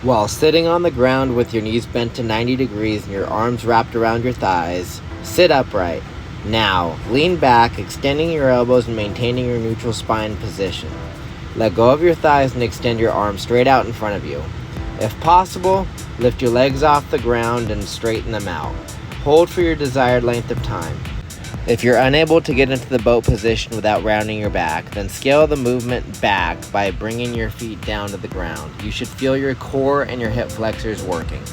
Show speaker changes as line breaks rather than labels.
While sitting on the ground with your knees bent to 90 degrees and your arms wrapped around your thighs, sit upright. Now, lean back, extending your elbows and maintaining your neutral spine position. Let go of your thighs and extend your arms straight out in front of you. If possible, lift your legs off the ground and straighten them out. Hold for your desired length of time. If you're unable to get into the boat position without rounding your back, then scale the movement back by bringing your feet down to the ground. You should feel your core and your hip flexors working.